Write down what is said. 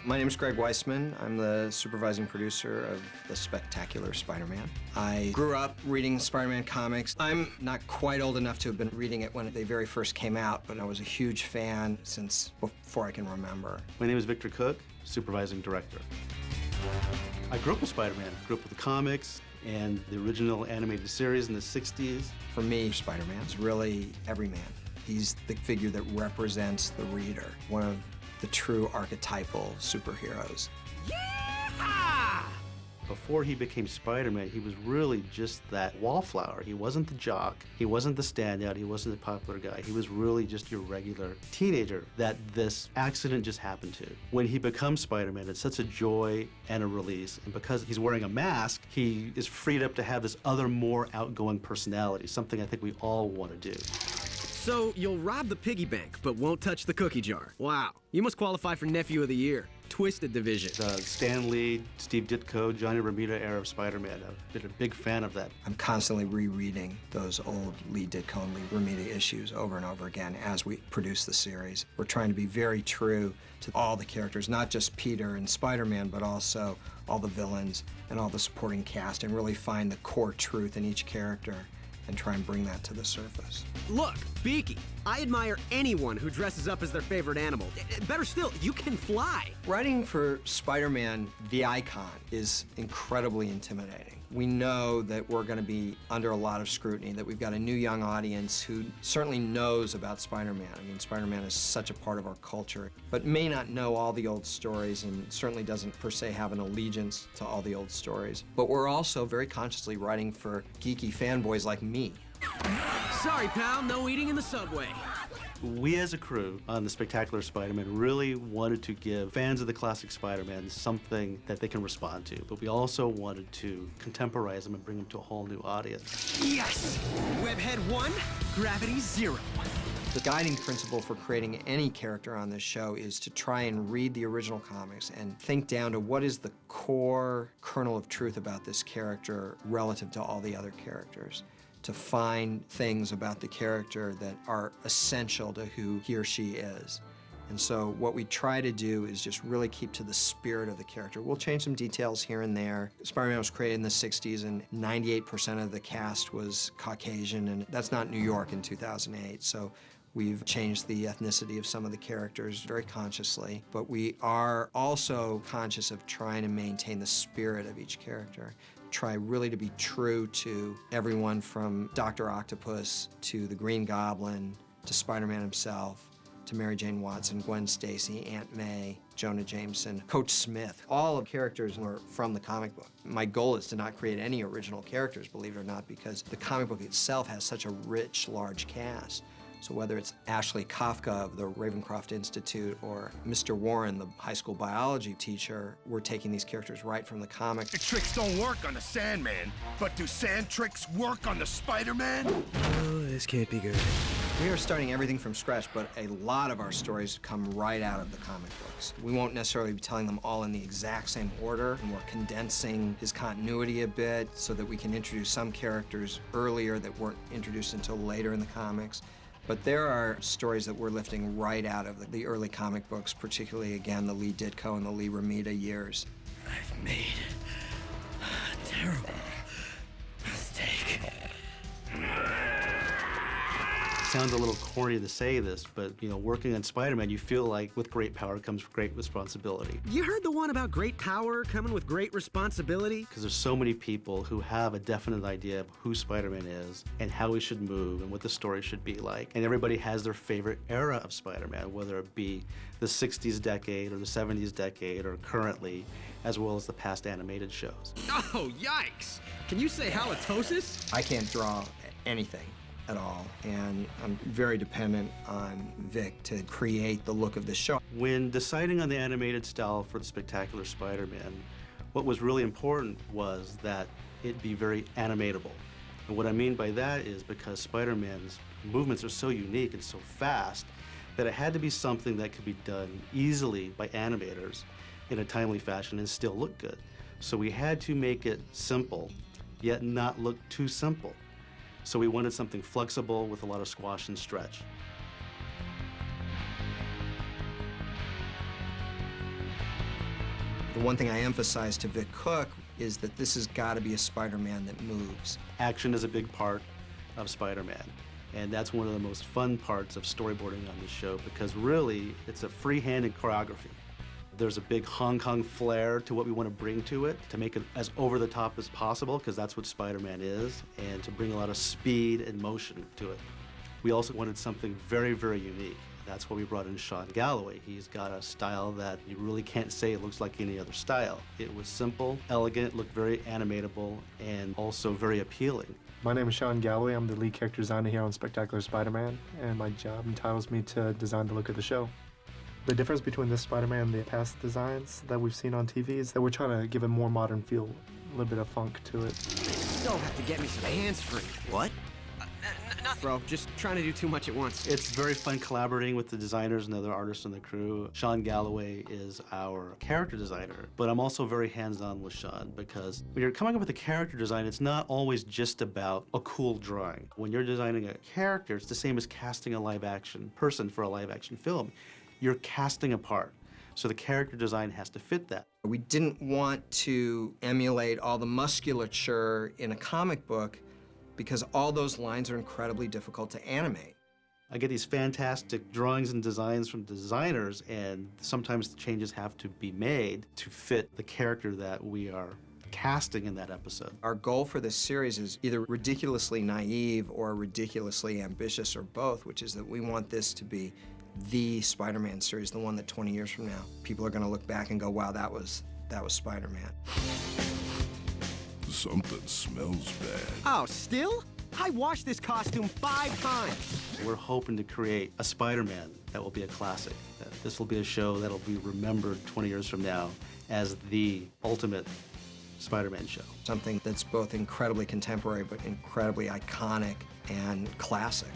My name is Greg Weisman. I'm the supervising producer of The Spectacular Spider-Man. I grew up reading Spider-Man comics. I'm not quite old enough to have been reading it when they very first came out, but I was a huge fan since before I can remember. My name is Victor Cook, supervising director. I grew up with Spider-Man. Grew up with the comics and the original animated series in the 60s. For me, Spider-Man's really every man. He's the figure that represents the reader, one of the true archetypal superheroes. Yeah! Before he became Spider-Man, he was really just that wallflower. He wasn't the jock, he wasn't the standout, he wasn't the popular guy. He was really just your regular teenager that this accident just happened to. When he becomes Spider-Man, it's such a joy and a release. And because he's wearing a mask, he is freed up to have this other, more outgoing personality, something I think we all want to do. So, you'll rob the piggy bank, but won't touch the cookie jar. Wow. You must qualify for Nephew of the Year. Twisted Division. The Stan Lee, Steve Ditko, Johnny Romita era of Spider-Man. I've been a big fan of that. I'm constantly rereading those old Lee Ditko and Lee Romita issues over and over again as we produce the series. We're trying to be very true to all the characters, not just Peter and Spider-Man, but also all the villains and all the supporting cast, and really find the core truth in each character and try and bring that to the surface. Look, Beaky, I admire anyone who dresses up as their favorite animal. Better still, you can fly. Writing for Spider-Man, the icon, is incredibly intimidating. We know that we're going to be under a lot of scrutiny, that we've got a new young audience who certainly knows about Spider-Man. I mean, Spider-Man is such a part of our culture, but may not know all the old stories and certainly doesn't per se have an allegiance to all the old stories. But we're also very consciously writing for geeky fanboys like me. Sorry, pal, no eating in the subway. We as a crew on The Spectacular Spider-Man really wanted to give fans of the classic Spider-Man something that they can respond to, but we also wanted to contemporize them and bring them to a whole new audience. Yes! Webhead 1, gravity 0. The guiding principle for creating any character on this show is to try and read the original comics and think down to what is the core kernel of truth about this character relative to all the other characters, to find things about the character that are essential to who he or she is. And so what we try to do is just really keep to the spirit of the character. We'll change some details here and there. Spider-Man was created in the 60s, and 98% of the cast was Caucasian, and that's not New York in 2008. So we've changed the ethnicity of some of the characters very consciously, but we are also conscious of trying to maintain the spirit of each character. Try really to be true to everyone from Dr. Octopus to the Green Goblin to Spider-Man himself to Mary Jane Watson, Gwen Stacy, Aunt May, Jonah Jameson, Coach Smith. All of the characters were from the comic book. My goal is to not create any original characters, believe it or not, because the comic book itself has such a rich, large cast. So whether it's Ashley Kafka of the Ravencroft Institute or Mr. Warren, the high school biology teacher, we're taking these characters right from the comic. The tricks don't work on the Sandman, but do sand tricks work on the Spider-Man? Oh, this can't be good. We are starting everything from scratch, but a lot of our stories come right out of the comic books. We won't necessarily be telling them all in the exact same order, and we're condensing his continuity a bit so that we can introduce some characters earlier that weren't introduced until later in the comics. But there are stories that we're lifting right out of the early comic books, particularly, again, the Lee Ditko and the Lee Romita years. I've made a terrible mistake. Sounds a little corny to say this, but you know, working on Spider-Man, you feel like with great power comes great responsibility. You heard the one about great power coming with great responsibility? Because there's so many people who have a definite idea of who Spider-Man is and how he should move and what the story should be like. And everybody has their favorite era of Spider-Man, whether it be the 60s decade or the 70s decade or currently, as well as the past animated shows. Oh, yikes! Can you say halitosis? I can't draw anything at all, and I'm very dependent on Vic to create the look of the show. When deciding on the animated style for The Spectacular Spider-Man, what was really important was that it be very animatable. And what I mean by that is because Spider-Man's movements are so unique and so fast that it had to be something that could be done easily by animators in a timely fashion and still look good. So we had to make it simple, yet not look too simple. So we wanted something flexible with a lot of squash and stretch. The one thing I emphasized to Vic Cook is that this has got to be a Spider-Man that moves. Action is a big part of Spider-Man, and that's one of the most fun parts of storyboarding on this show, because really it's a free-handed choreography. There's a big Hong Kong flair to what we want to bring to it, to make it as over-the-top as possible, because that's what Spider-Man is, and to bring a lot of speed and motion to it. We also wanted something very, very unique. That's why we brought in Sean Galloway. He's got a style that you really can't say it looks like any other style. It was simple, elegant, looked very animatable, and also very appealing. My name is Sean Galloway. I'm the lead character designer here on Spectacular Spider-Man, and my job entitles me to design the look of the show. The difference between this Spider-Man and the past designs that we've seen on TV is that we're trying to give a more modern feel, a little bit of funk to it. Still have to get me some hands-free. What? Nothing. Bro, just trying to do too much at once. It's very fun collaborating with the designers and other artists on the crew. Sean Galloway is our character designer, but I'm also very hands-on with Sean, because when you're coming up with a character design, it's not always just about a cool drawing. When you're designing a character, it's the same as casting a live-action person for a live-action film. You're casting a part, so the character design has to fit that. We didn't want to emulate all the musculature in a comic book, because all those lines are incredibly difficult to animate. I get these fantastic drawings and designs from designers, and sometimes the changes have to be made to fit the character that we are casting in that episode. Our goal for this series is either ridiculously naive or ridiculously ambitious, or both, which is that we want this to be the Spider-Man series, the one that 20 years from now, people are going to look back and go, wow, that was Spider-Man. Something smells bad. Oh, still? I washed this costume 5 times. We're hoping to create a Spider-Man that will be a classic. This will be a show that'll be remembered 20 years from now as the ultimate Spider-Man show. Something that's both incredibly contemporary but incredibly iconic and classic.